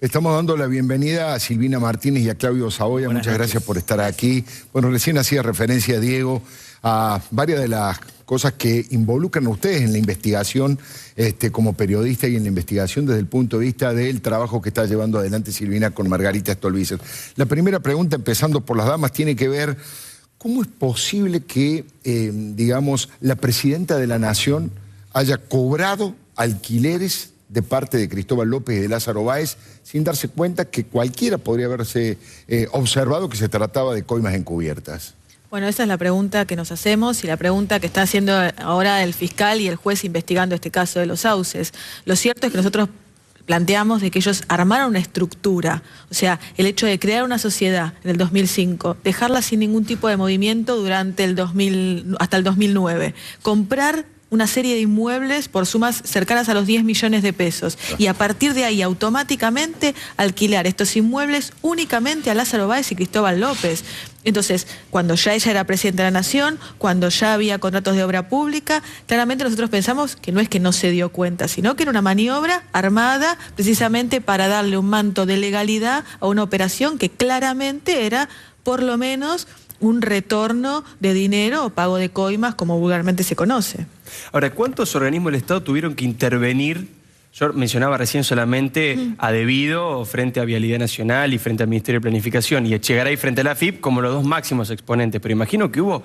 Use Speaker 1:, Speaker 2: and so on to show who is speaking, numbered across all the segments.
Speaker 1: Estamos dando la bienvenida a Silvina Martínez y a Claudio Saboya. Muchas gracias por estar aquí. Bueno, recién hacía referencia, Diego, a varias de las cosas que involucran a ustedes en la investigación como periodista y en la investigación desde el punto de vista del trabajo que está llevando adelante Silvina con Margarita Stolbizer. La primera pregunta, empezando por las damas, tiene que ver: ¿cómo es posible que, digamos, la presidenta de la Nación haya cobrado alquileres de parte de Cristóbal López y de Lázaro Báez sin darse cuenta que cualquiera podría haberse observado que se trataba de coimas encubiertas?
Speaker 2: Bueno, esa es la pregunta que nos hacemos y la pregunta que está haciendo ahora el fiscal y el juez investigando este caso de los sauces. Lo cierto es que nosotros planteamos de que ellos armaron una estructura, o sea, el hecho de crear una sociedad en el 2005, dejarla sin ningún tipo de movimiento durante el 2000, hasta el 2009, comprar una serie de inmuebles por sumas cercanas a los 10 millones de pesos y a partir de ahí automáticamente alquilar estos inmuebles únicamente a Lázaro Báez y Cristóbal López. Entonces, cuando ya ella era presidenta de la Nación, cuando ya había contratos de obra pública, claramente nosotros pensamos que no es que no se dio cuenta, sino que era una maniobra armada precisamente para darle un manto de legalidad a una operación que claramente era, por lo menos, un retorno de dinero o pago de coimas, como vulgarmente se conoce.
Speaker 3: Ahora, ¿cuántos organismos del Estado tuvieron que intervenir? Yo mencionaba recién solamente a Debido frente a Vialidad Nacional y frente al Ministerio de Planificación y Echegaray frente a la AFIP como los dos máximos exponentes, pero imagino que hubo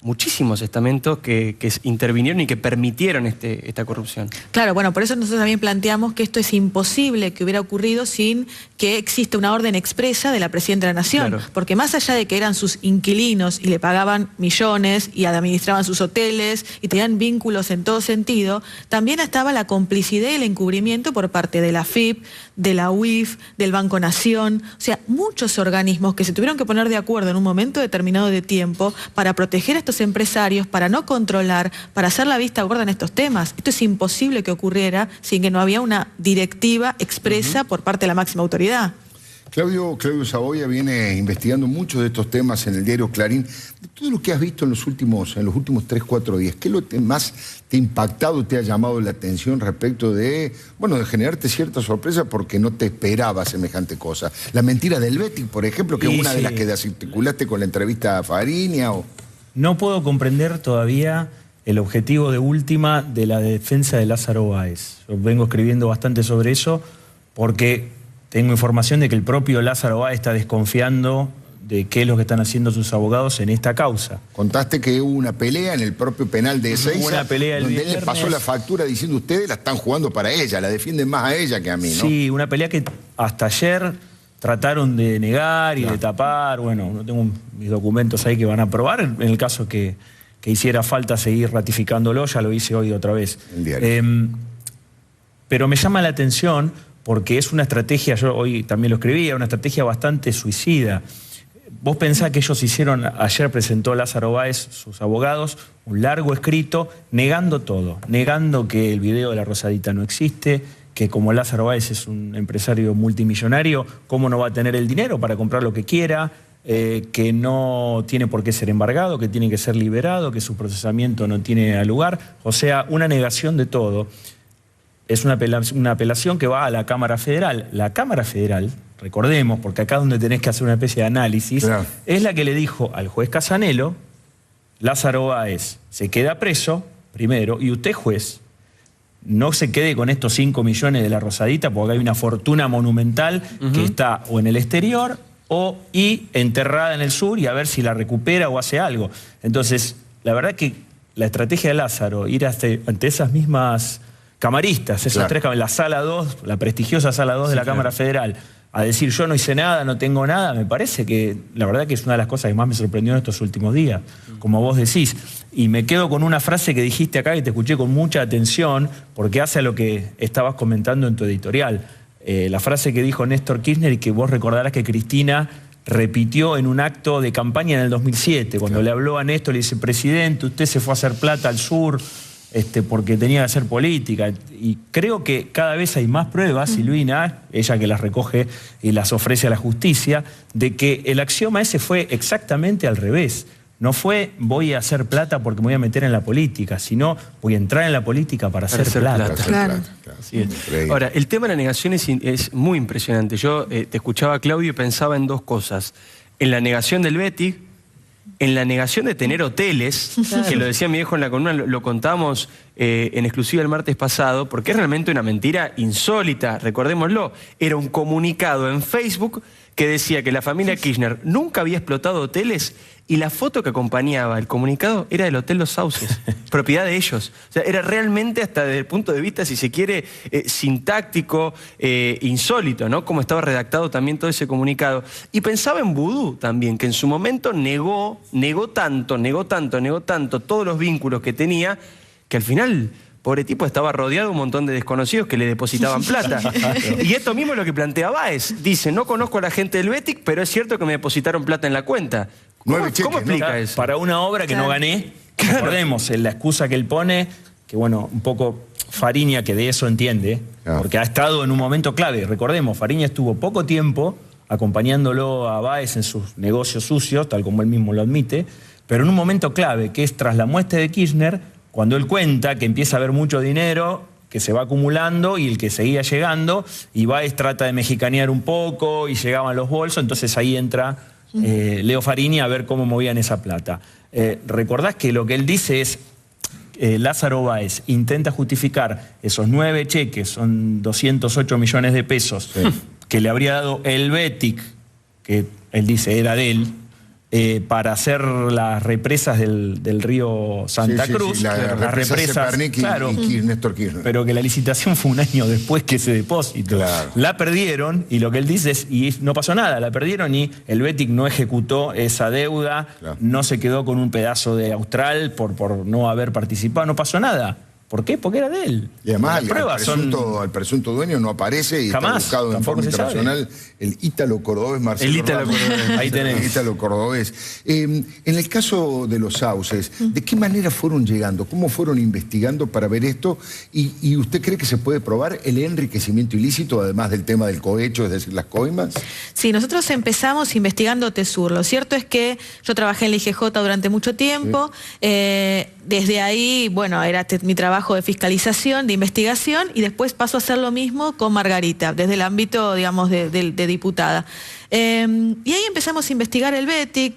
Speaker 3: muchísimos estamentos que intervinieron y que permitieron esta corrupción.
Speaker 2: Claro, bueno, por eso nosotros también planteamos que esto es imposible que hubiera ocurrido sin que exista una orden expresa de la Presidenta de la Nación, claro. Porque más allá de que eran sus inquilinos y le pagaban millones y administraban sus hoteles y tenían vínculos en todo sentido, también estaba la complicidad y el encubrimiento por parte de la AFIP, de la UIF, del Banco Nación, o sea, muchos organismos que se tuvieron que poner de acuerdo en un momento determinado de tiempo para proteger a estos empresarios, para no controlar, para hacer la vista gorda en estos temas. Esto es imposible que ocurriera sin que no había una directiva expresa por parte de la máxima autoridad.
Speaker 1: Claudio Saboya viene investigando muchos de estos temas en el diario Clarín. De todo lo que has visto en los últimos 3, 4 días, ¿qué es lo que más te ha impactado, te ha llamado la atención respecto de, bueno, de generarte cierta sorpresa porque no te esperaba semejante cosa? La mentira del Betis, por ejemplo, que es una de las que desarticulaste con la entrevista a Fariña.
Speaker 4: No puedo comprender todavía el objetivo de última de la defensa de Lázaro Báez. Yo vengo escribiendo bastante sobre eso porque tengo información de que el propio Lázaro Báez está desconfiando de qué es lo que están haciendo sus abogados en esta causa.
Speaker 1: Contaste que hubo una pelea en el propio penal de Ezeiza, donde él le pasó la factura diciendo: ustedes la están jugando para ella, la defienden más a ella que a mí, ¿no?
Speaker 4: Sí, una pelea que hasta ayer trataron de negar y de tapar. Bueno, no tengo mis documentos ahí que van a probar en el caso que hiciera falta seguir ratificándolo, ya lo hice hoy otra vez. Pero me llama la atención porque es una estrategia, yo hoy también lo escribía, una estrategia bastante suicida. Vos pensás que ellos hicieron, ayer presentó Lázaro Báez, sus abogados, un largo escrito negando todo, negando que el video de la Rosadita no existe, que como Lázaro Báez es un empresario multimillonario, ¿cómo no va a tener el dinero para comprar lo que quiera? Que no tiene por qué ser embargado, que tiene que ser liberado, que su procesamiento no tiene lugar. O sea, una negación de todo. Es una apelación que va a la Cámara Federal. La Cámara Federal, recordemos, porque acá donde tenés que hacer una especie de análisis, claro, es la que le dijo al juez Casanelo: Lázaro Báez se queda preso, primero, y usted, juez, no se quede con estos 5 millones de la Rosadita, porque hay una fortuna monumental que está o en el exterior y enterrada en el sur, y a ver si la recupera o hace algo. Entonces, la verdad que la estrategia de Lázaro, ir ante esas mismas camaristas, esas tres, la sala 2, la prestigiosa sala 2 de la Cámara Federal, a decir yo no hice nada, no tengo nada, me parece que la verdad que es una de las cosas que más me sorprendió en estos últimos días, como vos decís. Y me quedo con una frase que dijiste acá, que te escuché con mucha atención, porque hace a lo que estabas comentando en tu editorial. La frase que dijo Néstor Kirchner y que vos recordarás que Cristina repitió en un acto de campaña en el 2007, cuando le habló a Néstor, le dice: presidente, usted se fue a hacer plata al sur porque tenía que hacer política. Y creo que cada vez hay más pruebas, Silvina, ella que las recoge y las ofrece a la justicia, de que el axioma ese fue exactamente al revés. No fue voy a hacer plata porque me voy a meter en la política, sino voy a entrar en la política para hacer plata.
Speaker 2: Claro.
Speaker 3: Así es. Ahora, el tema de la negación es muy impresionante. Yo te escuchaba, Claudio, y pensaba en dos cosas. En la negación del Betic, en la negación de tener hoteles, que lo decía mi viejo en la columna, lo contamos en exclusiva el martes pasado, porque es realmente una mentira insólita, recordémoslo. Era un comunicado en Facebook que decía que la familia Kirchner nunca había explotado hoteles y la foto que acompañaba el comunicado era del Hotel Los Sauces, propiedad de ellos. O sea, era realmente, hasta desde el punto de vista, si se quiere, sintáctico, insólito, ¿no? Como estaba redactado también todo ese comunicado. Y pensaba en Vudú también, que en su momento negó tanto todos los vínculos que tenía, que al final, pobre tipo, estaba rodeado de un montón de desconocidos que le depositaban plata. Y esto mismo es lo que plantea Báez. Dice, no conozco a la gente del Betic, pero es cierto que me depositaron plata en la cuenta. ¿Cómo explica eso?
Speaker 4: Para una obra que no gané, recordemos, la excusa que él pone, que bueno, un poco Fariña, que de eso entiende, porque ha estado en un momento clave. Recordemos, Fariña estuvo poco tiempo acompañándolo a Báez en sus negocios sucios, tal como él mismo lo admite, pero en un momento clave, que es tras la muerte de Kirchner, cuando él cuenta que empieza a haber mucho dinero que se va acumulando y el que seguía llegando, y Báez trata de mexicanear un poco y llegaban los bolsos, entonces ahí entra Leo Fariña a ver cómo movían esa plata. Recordás que lo que él dice es, Lázaro Báez intenta justificar esos 9 cheques, son 208 millones de pesos, que le habría dado el Betic, que él dice era de él, para hacer las represas del río Santa Cruz.
Speaker 1: Las represas y Néstor Kirchner.
Speaker 4: Pero que la licitación fue un año después que ese depósito. La perdieron, y lo que él dice es, y no pasó nada, la perdieron y el Betic no ejecutó esa deuda, no se quedó con un pedazo de Austral por no haber participado, no pasó nada. ¿Por qué? Porque era de él.
Speaker 1: Y además el presunto dueño no aparece y
Speaker 4: jamás,
Speaker 1: está buscado en forma internacional. El ítalo cordobés Marcelo.
Speaker 3: El ítalo cordobés.
Speaker 4: Ahí tenés.
Speaker 1: El ítalo cordobés. En el caso de los Sauces, ¿de qué manera fueron llegando? ¿Cómo fueron investigando para ver esto? ¿Y usted cree que se puede probar el enriquecimiento ilícito, además del tema del cohecho, es decir, las coimas?
Speaker 2: Sí, nosotros empezamos investigando Tesur. Lo cierto es que yo trabajé en la IGJ durante mucho tiempo. Desde ahí, bueno, era mi trabajo de fiscalización, de investigación, y después paso a hacer lo mismo con Margarita, desde el ámbito, digamos, de diputada. Y ahí empezamos a investigar el Betic,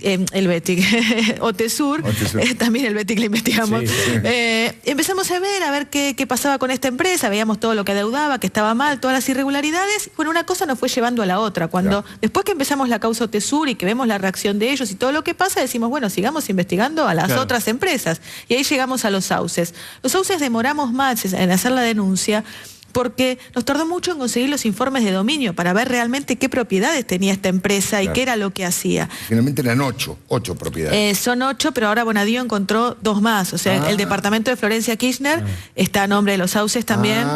Speaker 2: o Tesur, también el Betic le investigamos. Empezamos a ver qué pasaba con esta empresa, veíamos todo lo que adeudaba, que estaba mal, todas las irregularidades. Bueno, una cosa nos fue llevando a la otra. Después que empezamos la causa Tesur y que vemos la reacción de ellos y todo lo que pasa, decimos, bueno, sigamos investigando a las otras empresas. Y ahí llegamos a los Sauces. Los Sauces demoramos más en hacer la denuncia, porque nos tardó mucho en conseguir los informes de dominio para ver realmente qué propiedades tenía esta empresa y qué era lo que hacía.
Speaker 1: Finalmente eran 8 propiedades.
Speaker 2: Son 8, pero ahora Bonadío encontró 2 más. O sea, el departamento de Florencia Kirchner está a nombre de los Sauces también.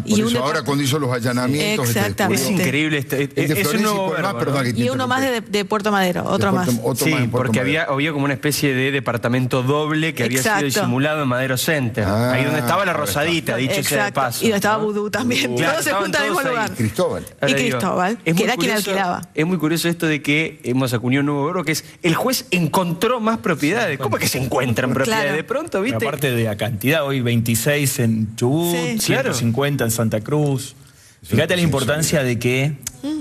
Speaker 1: Por eso ahora cuando hizo los allanamientos...
Speaker 2: Exactamente.
Speaker 3: Es increíble. Es un nuevo verbo,
Speaker 2: y uno más de Puerto Madero, otro más.
Speaker 3: Sí, porque había como una especie de departamento doble que había sido disimulado en Madero Center. Ahí donde estaba la Rosadita, dicho sea de paso.
Speaker 2: Y donde estaba Vudú también. Todos se juntan en el mismo lugar.
Speaker 1: Cristóbal,
Speaker 2: que era quien alquilaba.
Speaker 3: Es muy curioso esto de que hemos acuñado un nuevo verbo, que es el juez encontró más propiedades. ¿Cómo es que se encuentran propiedades? De pronto, ¿viste?
Speaker 4: Pero aparte de la cantidad, hoy 26 en Chubut, 150 en Santa Cruz. Fíjate la importancia de que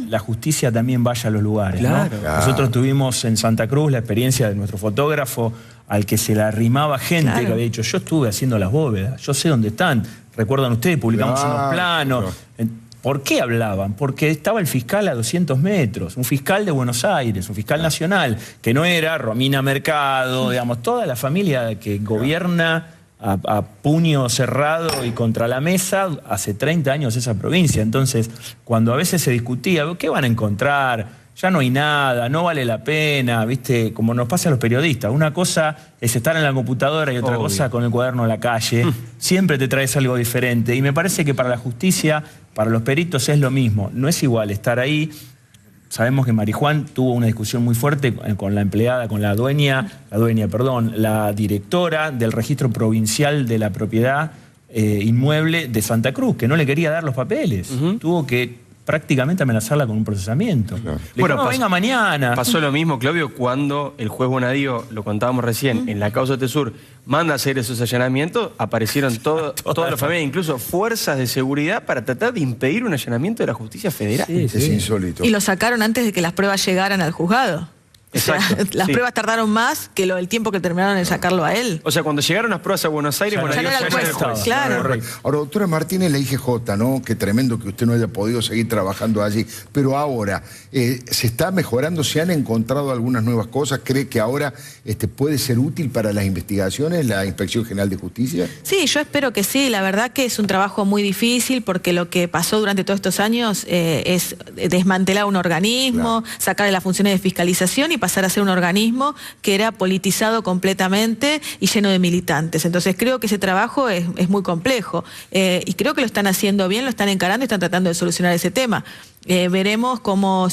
Speaker 4: la justicia también vaya a los lugares. Nosotros tuvimos en Santa Cruz la experiencia de nuestro fotógrafo, al que se le arrimaba gente que había dicho, yo estuve haciendo las bóvedas, yo sé dónde están. ¿Recuerdan ustedes? Publicamos unos planos. ¿Por qué hablaban? Porque estaba el fiscal a 200 metros, un fiscal de Buenos Aires, un fiscal nacional, que no era Romina Mercado, digamos, toda la familia que gobierna a puño cerrado y contra la mesa hace 30 años esa provincia. Entonces, cuando a veces se discutía, ¿qué van a encontrar? Ya no hay nada, no vale la pena, ¿viste? Como nos pasa a los periodistas. Una cosa es estar en la computadora y otra cosa con el cuaderno en la calle. Siempre te traes algo diferente. Y me parece que para la justicia, para los peritos es lo mismo. No es igual estar ahí. Sabemos que Marijuán tuvo una discusión muy fuerte con la empleada, con la directora del registro provincial de la propiedad inmueble de Santa Cruz, que no le quería dar los papeles. Tuvo que prácticamente amenazarla con un procesamiento.
Speaker 1: Claro.
Speaker 4: Le dijo, no, venga mañana.
Speaker 3: Pasó lo mismo, Claudio, cuando el juez Bonadío, lo contábamos recién, en la causa Tesur, manda a hacer esos allanamientos, aparecieron todas las familias, incluso fuerzas de seguridad, para tratar de impedir un allanamiento de la justicia federal.
Speaker 4: Sí,
Speaker 1: Es insólito.
Speaker 2: Y lo sacaron antes de que las pruebas llegaran al juzgado.
Speaker 3: Exacto,
Speaker 2: O sea, las
Speaker 3: sí.
Speaker 2: pruebas tardaron más que el tiempo que terminaron de sacarlo a él.
Speaker 3: O sea, cuando llegaron las pruebas a Buenos Aires,
Speaker 4: Ya no-
Speaker 3: Bonadío
Speaker 2: ya no era el
Speaker 3: ya
Speaker 2: juez,
Speaker 3: era el juez.
Speaker 2: claro.
Speaker 1: Correcto. Ahora, doctora Martínez, la IGJ, ¿no? Qué tremendo que usted no haya podido seguir trabajando allí. Pero ahora, ¿se está mejorando? ¿Se han encontrado algunas nuevas cosas? ¿Cree que ahora puede ser útil para las investigaciones, la Inspección General de Justicia?
Speaker 2: Sí, yo espero que sí. La verdad que es un trabajo muy difícil porque lo que pasó durante todos estos años es desmantelar un organismo, sacarle las funciones de fiscalización y pasar a ser un organismo que era politizado completamente y lleno de militantes. Entonces creo que ese trabajo es muy complejo y creo que lo están haciendo bien, lo están encarando y están tratando de solucionar ese tema. Veremos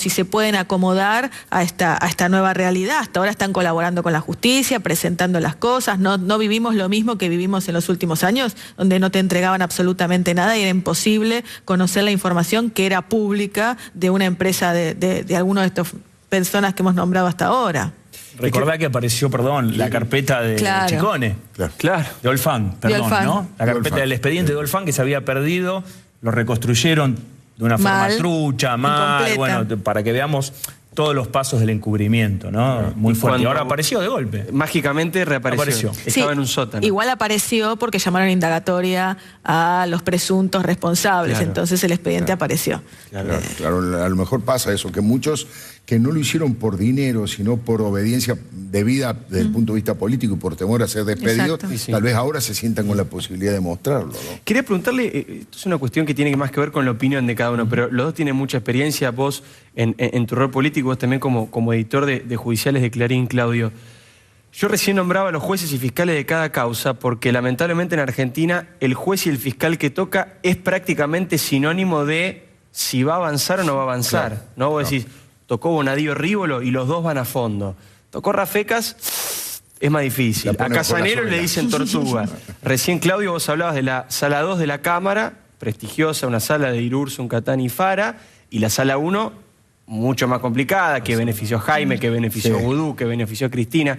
Speaker 2: si se pueden acomodar a esta nueva realidad. Hasta ahora están colaborando con la justicia, presentando las cosas. No vivimos lo mismo que vivimos en los últimos años, donde no te entregaban absolutamente nada y era imposible conocer la información que era pública de una empresa de alguna de estas personas que hemos nombrado hasta ahora.
Speaker 4: Recordá que apareció, la carpeta de
Speaker 2: Claro.
Speaker 4: Chicone.
Speaker 3: Claro.
Speaker 4: De Olfan, perdón,
Speaker 2: Olfan.
Speaker 4: ¿no? La carpeta
Speaker 1: Olfan.
Speaker 4: del expediente de Olfan que se había perdido, lo reconstruyeron de una forma
Speaker 2: Mal,
Speaker 4: trucha, mal,
Speaker 2: incompleta.
Speaker 4: bueno, para que veamos todos los pasos del encubrimiento, ¿no? Muy
Speaker 3: Y
Speaker 4: fuerte. Y
Speaker 3: cuando-
Speaker 4: ahora apareció de golpe.
Speaker 3: Mágicamente reapareció.
Speaker 4: Apareció.
Speaker 3: Estaba
Speaker 2: Sí,
Speaker 3: en un sótano.
Speaker 2: Igual apareció porque llamaron indagatoria a los presuntos responsables,
Speaker 3: Claro.
Speaker 2: entonces el expediente apareció.
Speaker 1: Claro, a lo mejor pasa eso, que muchos que no lo hicieron por dinero, sino por obediencia debida desde el punto de vista político y por temor a ser despedidos,
Speaker 2: Exacto.
Speaker 3: Sí.
Speaker 1: tal vez ahora se sientan con la posibilidad de mostrarlo, ¿no?
Speaker 3: Quería preguntarle, esto es una cuestión que tiene más que ver con la opinión de cada uno, pero los dos tienen mucha experiencia, vos en tu rol político, vos también como editor de Judiciales de Clarín, Claudio. Yo recién nombraba a los jueces y fiscales de cada causa porque lamentablemente en Argentina el juez y el fiscal que toca es prácticamente sinónimo de si va a avanzar o no va a avanzar.
Speaker 1: Claro,
Speaker 3: ¿No? Vos decís, tocó Bonadío Rívolo y los dos van a fondo. Tocó Rafecas, es más difícil.
Speaker 1: La
Speaker 3: A
Speaker 1: ponen por la
Speaker 3: Casanero le
Speaker 1: suela.
Speaker 3: dicen tortuga. Recién, Claudio, vos hablabas de la sala 2 de la Cámara, prestigiosa, una sala de Irursun, Catán y Fara, y la sala 1, mucho más complicada, que benefició a Jaime, que benefició a
Speaker 1: Sí.
Speaker 3: Vudú, que benefició a Cristina.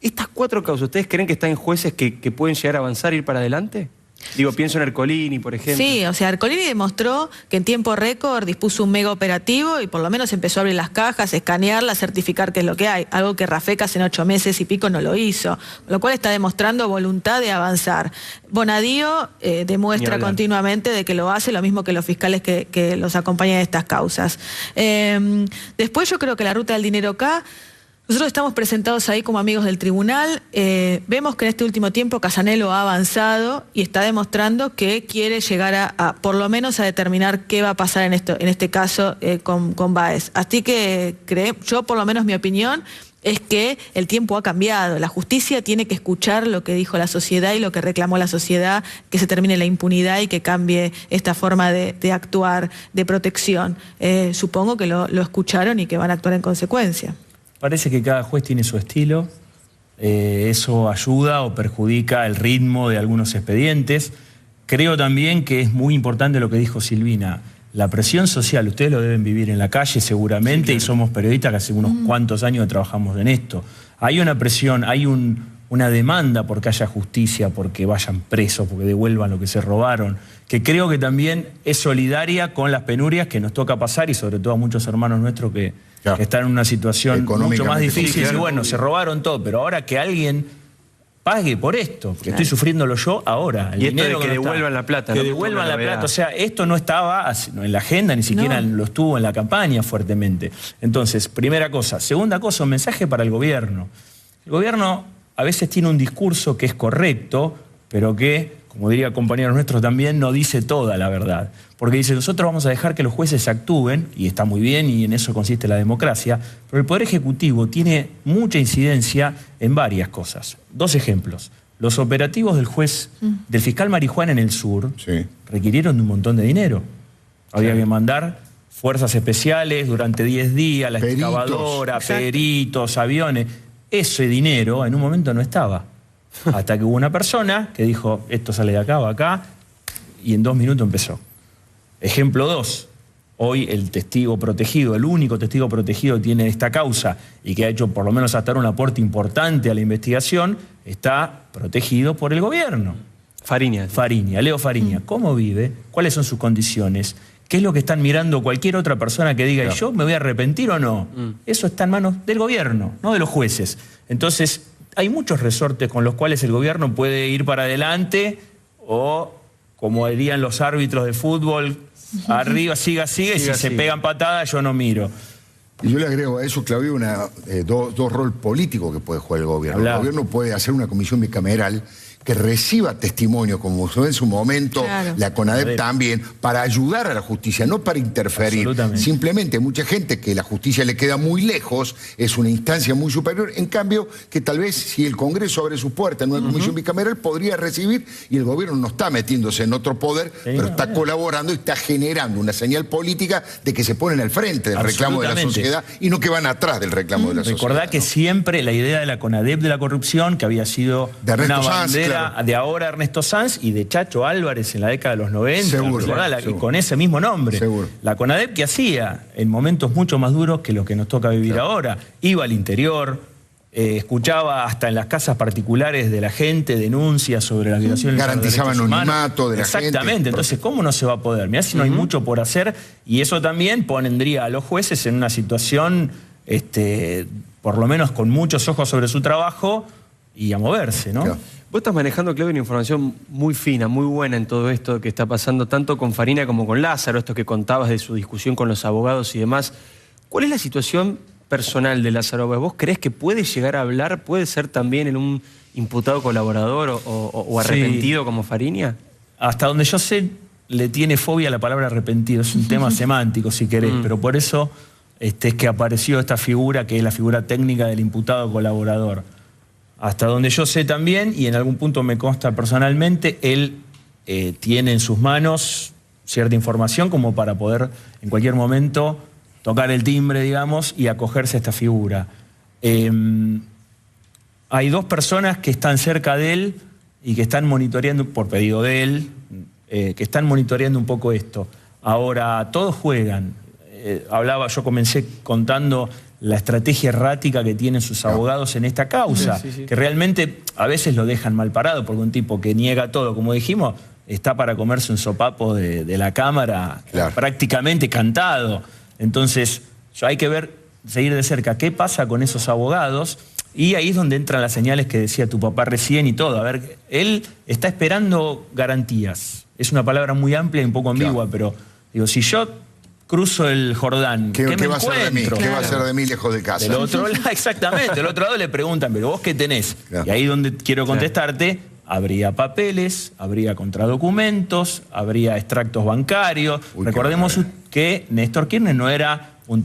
Speaker 3: ¿Estas 4 causas, ustedes creen que están en jueces que pueden llegar a avanzar e ir para adelante? Digo, pienso en Ercolini, por ejemplo.
Speaker 2: Sí, o sea, Ercolini demostró que en tiempo récord dispuso un mega operativo y por lo menos empezó a abrir las cajas, escanearlas, certificar qué es lo que hay, algo que Rafecas en 8 meses y pico no lo hizo, lo cual está demostrando voluntad de avanzar. Bonadío
Speaker 3: Ni
Speaker 2: demuestra
Speaker 3: hablar.
Speaker 2: continuamente de que lo hace, lo mismo que los fiscales que los acompañan en estas causas. Después yo creo que la ruta del dinero acá, nosotros estamos presentados ahí como amigos del tribunal, vemos que en este último tiempo Casanelo ha avanzado y está demostrando que quiere llegar a por lo menos a determinar qué va a pasar en este caso con Báez. Así que yo por lo menos mi opinión es que el tiempo ha cambiado, la justicia tiene que escuchar lo que dijo la sociedad y lo que reclamó la sociedad, que se termine la impunidad y que cambie esta forma de actuar, de protección. Supongo que lo escucharon y que van a actuar en consecuencia.
Speaker 4: Parece que cada juez tiene su estilo, eso ayuda o perjudica el ritmo de algunos expedientes. Creo también que es muy importante lo que dijo Silvina, la presión social, ustedes lo deben vivir en la calle seguramente, y somos periodistas que hace unos cuantos años que trabajamos en esto. Hay una presión, hay una demanda porque haya justicia, porque vayan presos, porque devuelvan lo que se robaron, que creo que también es solidaria con las penurias que nos toca pasar y sobre todo a muchos hermanos nuestros que están en una situación mucho más
Speaker 1: Económicamente
Speaker 4: difícil.
Speaker 3: complicada.
Speaker 4: Y bueno, se robaron todo, pero ahora que alguien pague por esto, porque estoy sufriéndolo yo ahora. El
Speaker 3: Y esto de
Speaker 4: dinero
Speaker 3: que
Speaker 4: no está.
Speaker 3: devuelvan la plata,
Speaker 4: Que
Speaker 3: ¿no?
Speaker 4: devuelvan la
Speaker 3: Novedad.
Speaker 4: plata. O sea, esto no estaba en la agenda, ni siquiera
Speaker 2: No.
Speaker 4: lo estuvo en la campaña fuertemente. Entonces, primera cosa. Segunda cosa, un mensaje para el gobierno. El gobierno a veces tiene un discurso que es correcto, pero que, como diría compañeros nuestros también, no dice toda la verdad. Porque dice, nosotros vamos a dejar que los jueces actúen, y está muy bien, y en eso consiste la democracia, pero el Poder Ejecutivo tiene mucha incidencia en varias cosas. 2 ejemplos. Los operativos del fiscal Marijuana en el sur,
Speaker 1: Sí.
Speaker 4: requirieron de un montón de dinero. Había que mandar fuerzas especiales durante 10 días, la
Speaker 1: Peritos.
Speaker 4: excavadora,
Speaker 2: Exacto.
Speaker 4: peritos, aviones. Ese dinero en un momento no estaba. Hasta que hubo una persona que dijo, esto sale de acá, va acá, y en 2 minutos empezó. Ejemplo 2. hoy el testigo protegido, el único testigo protegido que tiene esta causa y que ha hecho por lo menos hasta ahora un aporte importante a la investigación, está protegido por el gobierno.
Speaker 3: Fariña.
Speaker 4: Fariña, Leo Fariña. ¿Cómo vive? ¿Cuáles son sus condiciones? ¿Qué es lo que están mirando cualquier otra persona que diga, claro, yo me voy a arrepentir o no? Eso está en manos del gobierno, no de los jueces. Entonces, hay muchos resortes con los cuales el gobierno puede ir para adelante o, como dirían los árbitros de fútbol, arriba, siga, y si se pegan patadas, yo no miro.
Speaker 1: Y yo le agrego a eso, Claudio, dos roles políticos que puede jugar el gobierno. El gobierno puede hacer una comisión bicameral que reciba testimonio, como fue en su momento, claro, la CONADEP también, para ayudar a la justicia, no para interferir. Simplemente mucha gente que la justicia le queda muy lejos, es una instancia muy superior, en cambio que tal vez si el Congreso abre sus puertas en una comisión bicameral podría recibir, y el gobierno no está metiéndose en otro poder, pero está colaborando y está generando una señal política de que se ponen al frente del reclamo de la sociedad y no que van atrás del reclamo de la sociedad.
Speaker 4: Recordá que siempre la idea de la CONADEP de la corrupción, que había sido de una bandera de ahora Ernesto Sanz y de Chacho Álvarez en la década de los 90,
Speaker 1: seguro.
Speaker 4: Y con ese mismo nombre.
Speaker 1: Seguro.
Speaker 4: La CONADEP, que hacía en momentos mucho más duros que los que nos toca vivir ahora, iba al interior, escuchaba hasta en las casas particulares de la gente denuncias sobre las violaciones.
Speaker 1: Garantizaba anonimato de la gente.
Speaker 4: Exactamente, entonces ¿cómo no se va a poder? Mirá si no hay mucho por hacer, y eso también pondría a los jueces en una situación, por lo menos con muchos ojos sobre su trabajo y a moverse, ¿no?
Speaker 3: Claro. Vos estás manejando, Claudio, una información muy fina, muy buena en todo esto que está pasando, tanto con Fariña como con Lázaro, esto que contabas de su discusión con los abogados y demás. ¿Cuál es la situación personal de Lázaro Báez? ¿Vos creés que puede llegar a hablar, puede ser también en un imputado colaborador o arrepentido como Fariña?
Speaker 4: Hasta donde yo sé, le tiene fobia a la palabra arrepentido. Es un tema semántico, si querés, pero por eso es que apareció esta figura, que es la figura técnica del imputado colaborador. Hasta donde yo sé también, y en algún punto me consta personalmente, él tiene en sus manos cierta información como para poder en cualquier momento tocar el timbre, digamos, y acogerse a esta figura. Hay dos personas que están cerca de él y que están monitoreando, por pedido de él, que están monitoreando un poco esto. Ahora, todos juegan. Yo comencé contando la estrategia errática que tienen sus abogados en esta causa, que realmente a veces lo dejan mal parado, porque un tipo que niega todo, como dijimos, está para comerse un sopapo de la Cámara prácticamente cantado. Entonces, hay que seguir de cerca qué pasa con esos abogados, y ahí es donde entran las señales que decía tu papá recién y todo. A ver, él está esperando garantías. Es una palabra muy amplia y un poco ambigua, pero digo, si yo cruzo el Jordán, ¿qué me
Speaker 1: va a ser de mí? ¿Qué va a ser de mí lejos de casa?
Speaker 4: Del otro lado, exactamente, del otro lado le preguntan, pero vos qué tenés. Y ahí donde quiero contestarte, habría papeles, habría contradocumentos, habría extractos bancarios. Recordemos que Néstor Kirchner no era un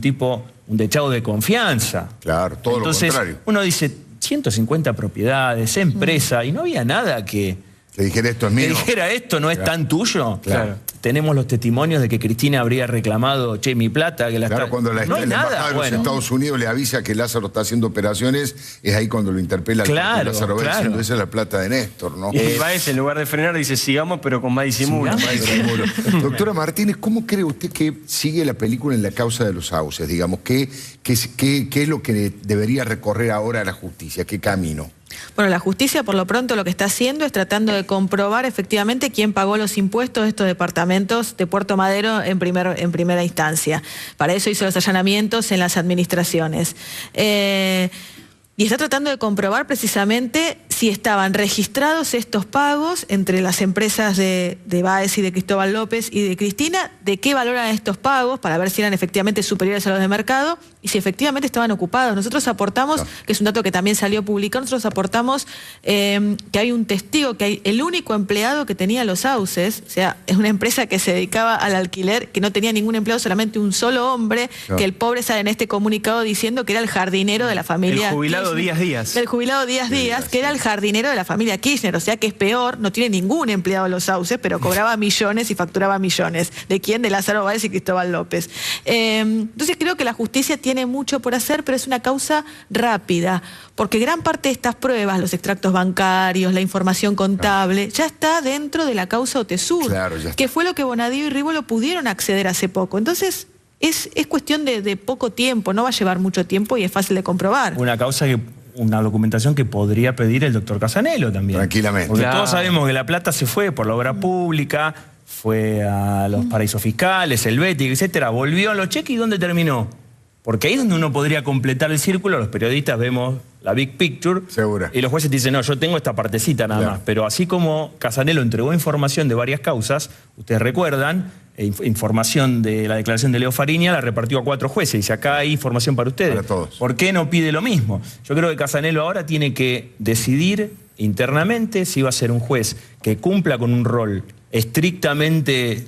Speaker 4: dechado de confianza.
Speaker 1: Claro, todo lo contrario.
Speaker 4: Uno dice 150 propiedades, empresa, y no había nada que
Speaker 1: dijera esto es mío.
Speaker 4: Que dijera esto no es tan tuyo. Claro. Tenemos los testimonios de que Cristina habría reclamado, che, mi plata. Que
Speaker 1: cuando la embajada de los Estados Unidos le avisa que Lázaro está haciendo operaciones, es ahí cuando lo interpela Lázaro Báez diciendo, esa es la plata de Néstor, ¿no?
Speaker 3: Y Báez, en lugar de frenar, dice, sigamos, pero con más disimulo.
Speaker 1: Doctora Martínez, ¿cómo cree usted que sigue la película en la causa de los sauces? Digamos, ¿qué es lo que debería recorrer ahora la justicia? ¿Qué camino?
Speaker 2: Bueno, la justicia por lo pronto lo que está haciendo es tratando de comprobar efectivamente quién pagó los impuestos de estos departamentos de Puerto Madero en primera instancia. Para eso hizo los allanamientos en las administraciones. Y está tratando de comprobar precisamente si estaban registrados estos pagos entre las empresas de Báez y de Cristóbal López y de Cristina, de qué valoran estos pagos para ver si eran efectivamente superiores a los de mercado y si efectivamente estaban ocupados. Nosotros aportamos, que es un dato que también salió publicado, nosotros aportamos que hay un testigo, que hay el único empleado que tenía los sauces, o sea, es una empresa que se dedicaba al alquiler, que no tenía ningún empleado, solamente un solo hombre, que el pobre sale en este comunicado diciendo que era el jardinero de la familia.
Speaker 3: El jubilado Díaz.
Speaker 2: El jubilado Díaz, que era el jardinero de la familia Kirchner, o sea que es peor, no tiene ningún empleado en los sauces, pero cobraba millones y facturaba millones. ¿De quién? De Lázaro Báez y Cristóbal López. Entonces creo que la justicia tiene tiene mucho por hacer, pero es una causa rápida, porque gran parte de estas pruebas, los extractos bancarios, la información contable, ya está dentro de la causa OTESUR,
Speaker 1: Claro, ya está.
Speaker 2: que fue lo que Bonadío y Rívolo pudieron acceder hace poco. Entonces, es cuestión de poco tiempo, no va a llevar mucho tiempo y es fácil de comprobar.
Speaker 4: Una documentación que podría pedir el doctor Casanelo también.
Speaker 1: Tranquilamente.
Speaker 4: Porque
Speaker 3: Claro.
Speaker 4: todos sabemos que la plata se fue por la obra pública, fue a los paraísos fiscales, Helvética, etcétera. Volvió a los cheques y ¿dónde terminó? Porque ahí es donde uno podría completar el círculo. Los periodistas vemos la big picture.
Speaker 1: Segura.
Speaker 4: Y los jueces dicen, no, yo tengo esta partecita nada
Speaker 1: Claro.
Speaker 4: más. Pero así como Casanelo entregó información de varias causas, ustedes recuerdan, información de la declaración de Leo Fariña la repartió a 4 jueces. Dice, acá hay información para ustedes.
Speaker 1: Para todos.
Speaker 4: ¿Por qué no pide lo mismo? Yo creo que Casanelo ahora tiene que decidir internamente si va a ser un juez que cumpla con un rol estrictamente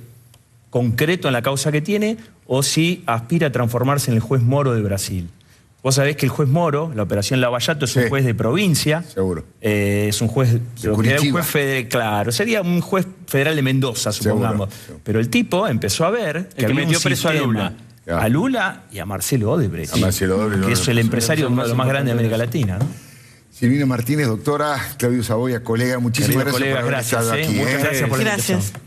Speaker 4: concreto en la causa que tiene o si aspira a transformarse en el juez Moro de Brasil. Vos sabés que el juez Moro, la operación Lavallato, es un
Speaker 1: Sí.
Speaker 4: juez de provincia.
Speaker 1: Seguro.
Speaker 4: Es un juez,
Speaker 1: Curitiba.
Speaker 4: claro, sería un juez federal de Mendoza, supongamos.
Speaker 1: Seguro.
Speaker 4: Pero el tipo empezó a ver
Speaker 3: que
Speaker 4: había
Speaker 3: metió
Speaker 4: un
Speaker 3: preso a
Speaker 4: sistema,
Speaker 3: Lula.
Speaker 1: Claro.
Speaker 4: a Lula y a Marcelo Odebrecht.
Speaker 1: A Marcelo Odebrecht,
Speaker 4: que es el empresario
Speaker 3: Son
Speaker 4: uno de los más grandes de América Latina, ¿no?
Speaker 1: Silvina Martínez, doctora, Claudio Saboya, colega, muchísimas
Speaker 4: Queridos
Speaker 1: gracias
Speaker 4: colegas,
Speaker 1: por haber
Speaker 4: gracias.
Speaker 1: estado aquí.
Speaker 4: Muchas gracias por la
Speaker 2: Gracias.
Speaker 4: invitación.